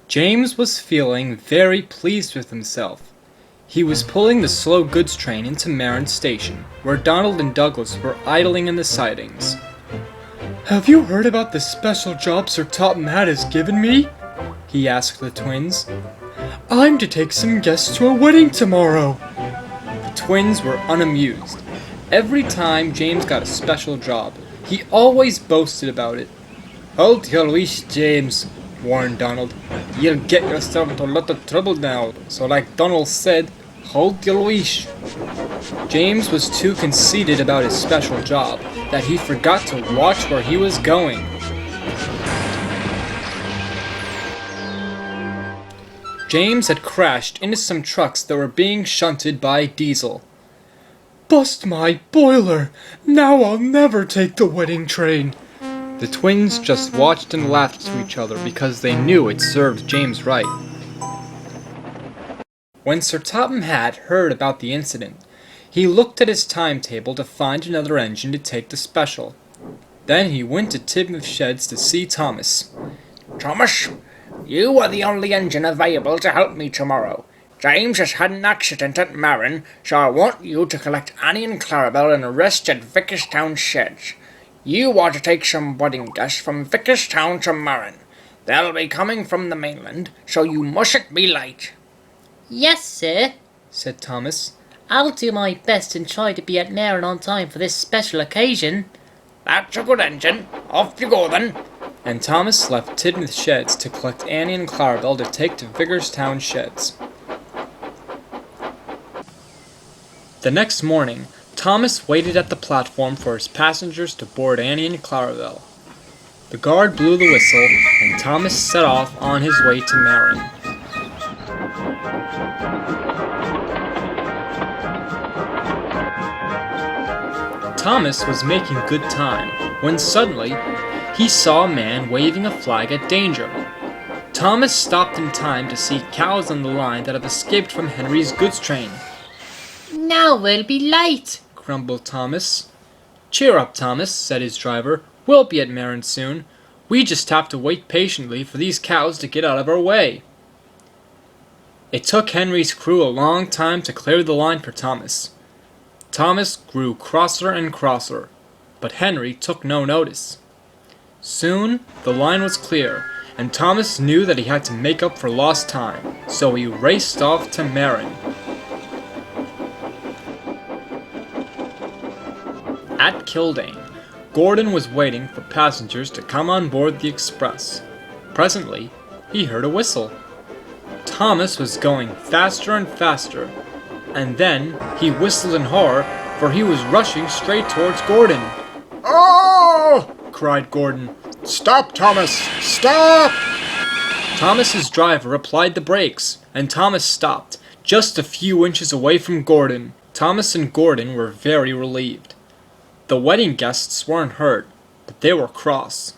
James was feeling very pleased with himself. He was pulling the slow goods train into Maron station, where Donald and Douglas were idling in the sidings. "Have you heard about the special job Sir Topham Hatt has given me?" he asked the twins. "I'm to take some guests to a wedding tomorrow." The twins were unamused. Every time James got a special job, he always boasted about it. "Hold your leash, James," warned Donald. "You'll get yourself into a lot of trouble now, so like Donald said, hold your leash." James was too conceited about his special job that he forgot to watch where he was going. James had crashed into some trucks that were being shunted by diesel. "Bust my boiler! Now I'll never take the wedding train!" The twins just watched and laughed to each other because they knew it served James right. When Sir Topham Hatt heard about the incident, he looked at his timetable to find another engine to take the special. Then he went to Tidmouth Sheds to see Thomas. "Thomas, you are the only engine available to help me tomorrow. James has had an accident at Maron, so I want you to collect Annie and Clarabelle and rest at Vicarstown Sheds. You are to take some wedding guests from Vicarstown to Maron. They'll be coming from the mainland, so you mustn't be late." "Yes, sir," said Thomas. "I'll do my best and try to be at Maron on time for this special occasion." "That's a good engine. Off you go then." And Thomas left Tidmouth Sheds to collect Annie and Clarabelle to take to Vicarstown Sheds. The next morning, Thomas waited at the platform for his passengers to board Annie and Clarabelle. The guard blew the whistle, and Thomas set off on his way to Maron. Thomas was making good time when suddenly he saw a man waving a flag at danger. Thomas stopped in time to see cows on the line that have escaped from Henry's goods train. "Now we'll be late," grumbled Thomas. "Cheer up, Thomas," said his driver. "We'll be at Maron soon. We just have to wait patiently for these cows to get out of our way." It took Henry's crew a long time to clear the line for Thomas. Thomas grew crosser and crosser, but Henry took no notice. Soon the line was clear, and Thomas knew that he had to make up for lost time, so he raced off to Maron. At Kildane, Gordon was waiting for passengers to come on board the express. Presently, he heard a whistle. Thomas was going faster and faster, and then he whistled in horror, for he was rushing straight towards Gordon. "Oh!" cried Gordon. "Stop, Thomas! Stop!" Thomas's driver applied the brakes, and Thomas stopped, just a few inches away from Gordon. Thomas and Gordon were very relieved. The wedding guests weren't hurt, but they were cross.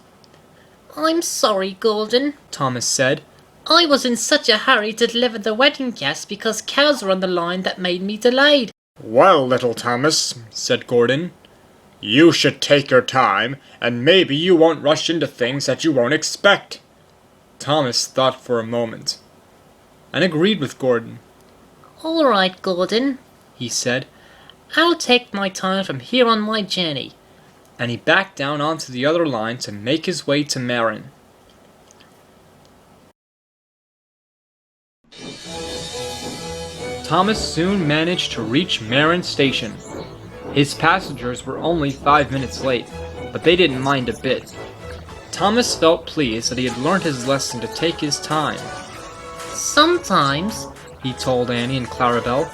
"I'm sorry, Gordon," Thomas said. "I was in such a hurry to deliver the wedding guests because cows were on the line that made me delayed." "Well, little Thomas," said Gordon, "you should take your time, and maybe you won't rush into things that you won't expect." Thomas thought for a moment, and agreed with Gordon. "All right, Gordon," he said. "I'll take my time from here on my journey." And he backed down onto the other line to make his way to Maron. Thomas soon managed to reach Maron Station. His passengers were only 5 minutes late, but they didn't mind a bit. Thomas felt pleased that he had learned his lesson to take his time. "Sometimes," he told Annie and Clarabelle,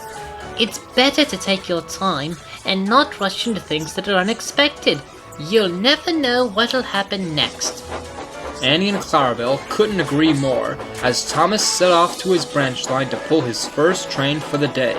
"it's better to take your time and not rush into things that are unexpected. You'll never know what'll happen next." Annie and Clarabelle couldn't agree more as Thomas set off to his branch line to pull his first train for the day.